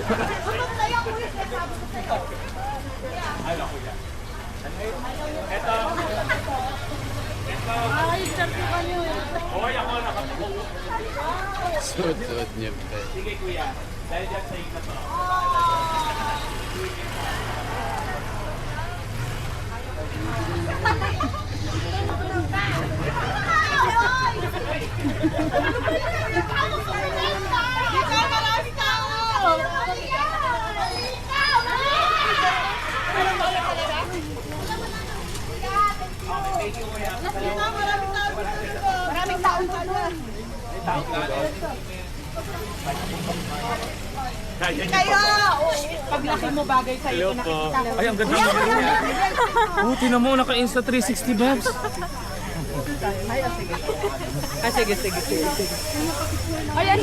Ay, charto ka niyo. Hoy, ako nakapuko. Suot-suot niya pa. Sige kuya, dahil dyan sa ito to. Maraming taon pa doon. Kayo! Paglaki mo bagay sa'yo, nakikita ko. Ay, ang ganda mo. Buti na mo, naka-insta 360 babs. Ah, sige. Ay, ano yan?